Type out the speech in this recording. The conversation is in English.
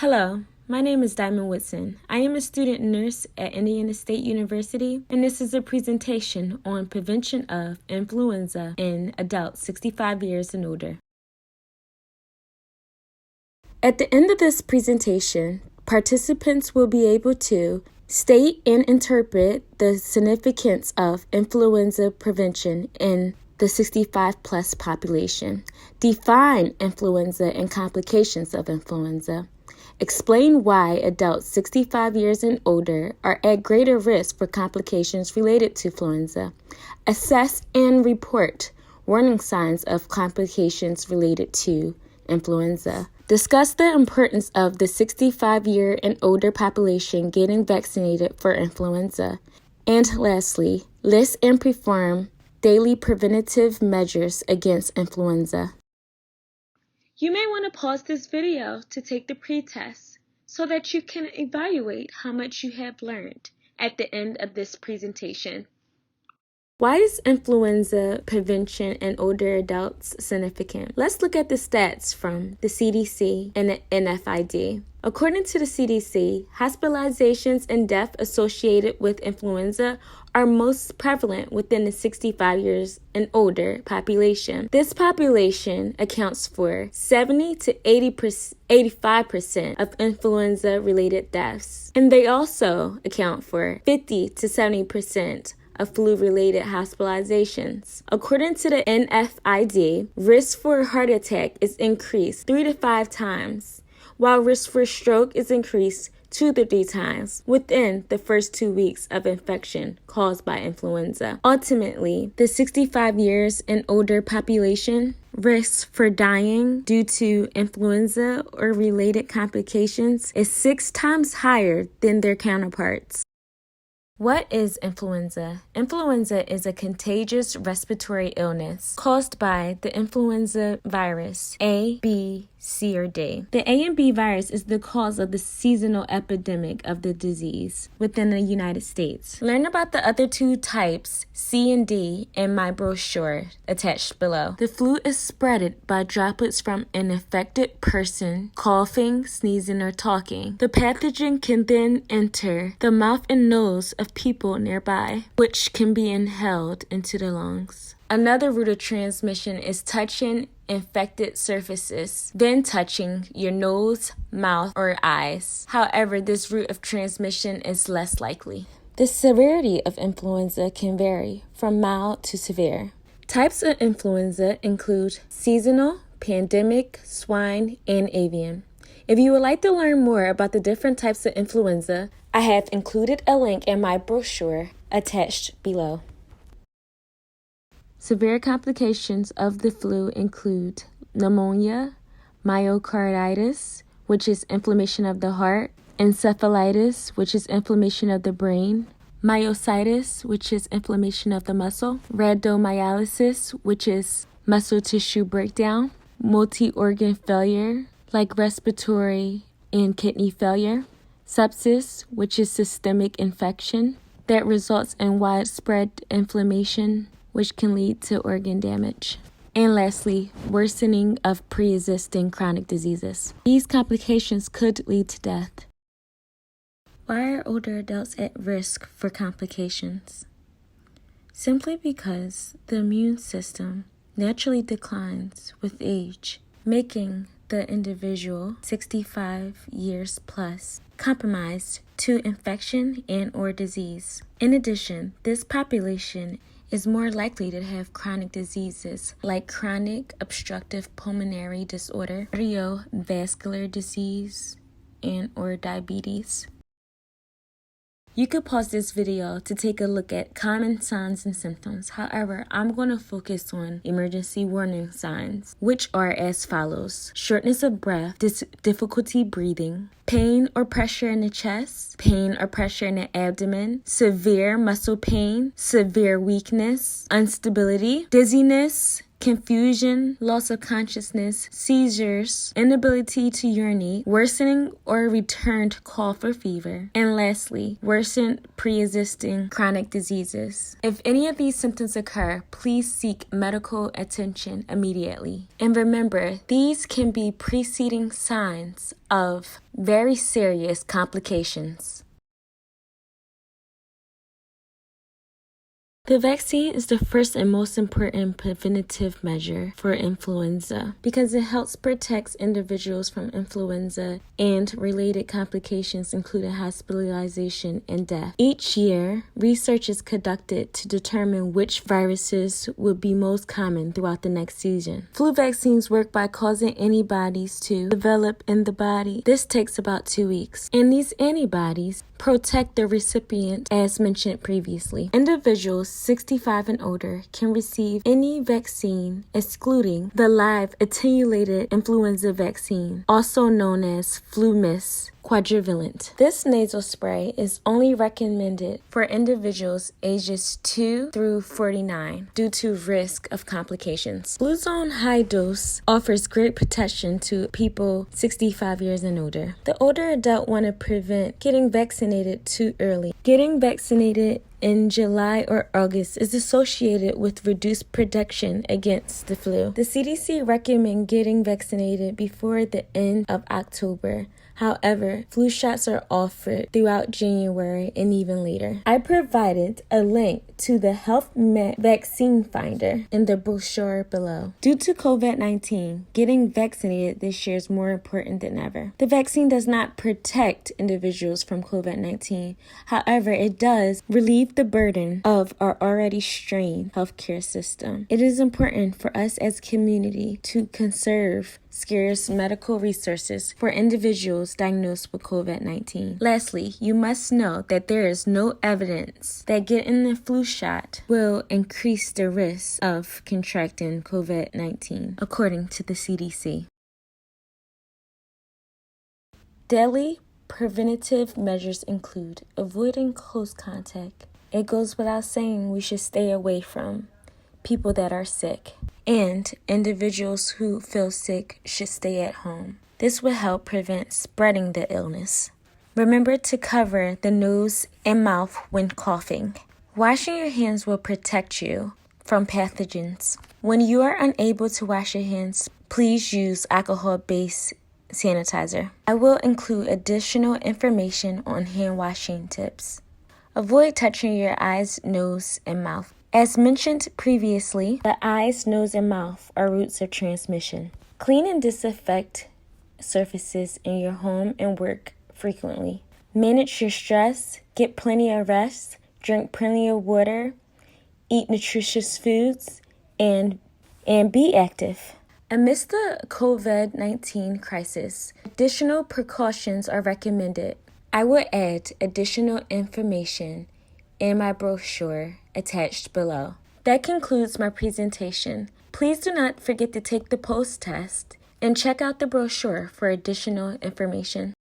Hello, my name is Diamond Woodson. I am a student nurse at Indiana State University, and this is a presentation on prevention of influenza in adults 65 years and older. At the end of this presentation, participants will be able to state and interpret the significance of influenza prevention in the 65 plus population, define influenza and complications of influenza, explain why adults 65 years and older are at greater risk for complications related to influenza, assess and report warning signs of complications related to influenza, discuss the importance of the 65-year and older population getting vaccinated for influenza, and lastly, list and perform daily preventative measures against influenza. You may want to pause this video to take the pretest so that you can evaluate how much you have learned at the end of this presentation. Why is influenza prevention in older adults significant? Let's look at the stats from the CDC and the NFID. According to the CDC, hospitalizations and death associated with influenza are most prevalent within the 65 years and older population. This population accounts for 70 to 85% of influenza-related deaths, and they also account for 50 to 70% of flu-related hospitalizations. According to the NFID, risk for a heart attack is increased 3 to 5 times, while risk for stroke is increased 2 to 3 times within the first 2 weeks of infection caused by influenza. Ultimately, the 65 years and older population risk for dying due to influenza or related complications is 6 times higher than their counterparts. What is influenza? Influenza is a contagious respiratory illness caused by the influenza virus A, B, C, or D. The A and B virus is the cause of the seasonal epidemic of the disease within the United States. Learn about the other 2 types, C and D, in my brochure attached below. The flu is spreaded by droplets from an infected person coughing, sneezing, or talking. The pathogen can then enter the mouth and nose of people nearby, which can be inhaled into the lungs. Another route of transmission is touching infected surfaces, then touching your nose, mouth, or eyes. However, this route of transmission is less likely. The severity of influenza can vary from mild to severe. Types of influenza include seasonal, pandemic, swine, and avian. If you would like to learn more about the different types of influenza, I have included a link in my brochure attached below. Severe complications of the flu include pneumonia, myocarditis, which is inflammation of the heart, encephalitis, which is inflammation of the brain, myositis, which is inflammation of the muscle, rhabdomyolysis, which is muscle tissue breakdown, multi-organ failure, like respiratory and kidney failure, sepsis, which is systemic infection that results in widespread inflammation, which can lead to organ damage. And lastly, worsening of pre-existing chronic diseases. These complications could lead to death. Why are older adults at risk for complications? Simply because the immune system naturally declines with age, making the individual 65 years plus compromised to infection and or disease. In addition, this population is more likely to have chronic diseases like chronic obstructive pulmonary disorder, cardiovascular disease, and or diabetes. You could pause this video to take a look at common signs and symptoms. However, I'm going to focus on emergency warning signs, which are as follows: shortness of breath, difficulty breathing, pain or pressure in the chest, pain or pressure in the abdomen, severe muscle pain, severe weakness, instability, dizziness, confusion, loss of consciousness, seizures, inability to urinate, worsening or returned cough or fever, and lastly, worsened pre-existing chronic diseases. If any of these symptoms occur, please seek medical attention immediately. And remember, these can be preceding signs of very serious complications. The vaccine is the first and most important preventative measure for influenza because it helps protect individuals from influenza and related complications, including hospitalization and death. Each year, research is conducted to determine which viruses will be most common throughout the next season. Flu vaccines work by causing antibodies to develop in the body. This takes about 2 weeks, and these antibodies protect the recipient as mentioned previously. Individuals 65 and older can receive any vaccine excluding the live attenuated influenza vaccine, also known as Flu-MIS quadrivalent. This nasal spray is only recommended for individuals ages 2 through 49 due to risk of complications. Fluzone High Dose offers great protection to people 65 years and older. The older adult want to prevent getting vaccinated too early. Getting vaccinated in July or August is associated with reduced protection against the flu. The CDC recommends getting vaccinated before the end of October. However, flu shots are offered throughout January and even later. I provided a link to the HealthMed Vaccine Finder in the brochure below. Due to COVID-19, getting vaccinated this year is more important than ever. The vaccine does not protect individuals from COVID-19. However, it does relieve the burden of our already strained healthcare system. It is important for us as a community to conserve scarce medical resources for individuals diagnosed with COVID-19. Lastly, you must know that there is no evidence that getting the flu shot will increase the risk of contracting COVID-19, according to the CDC. Daily preventative measures include avoiding close contact. It goes without saying we should stay away from people that are sick, and individuals who feel sick should stay at home. This will help prevent spreading the illness. Remember to cover the nose and mouth when coughing. Washing your hands will protect you from pathogens. When you are unable to wash your hands, please use alcohol-based sanitizer. I will include additional information on hand washing tips. Avoid touching your eyes, nose, and mouth. As mentioned previously, the eyes, nose, and mouth are routes of transmission. Clean and disinfect surfaces in your home and work frequently. Manage your stress, get plenty of rest, drink plenty of water, eat nutritious foods, and be active. Amidst the COVID-19 crisis, additional precautions are recommended. I will add additional information in my brochure attached below. That concludes my presentation. Please do not forget to take the post test and check out the brochure for additional information.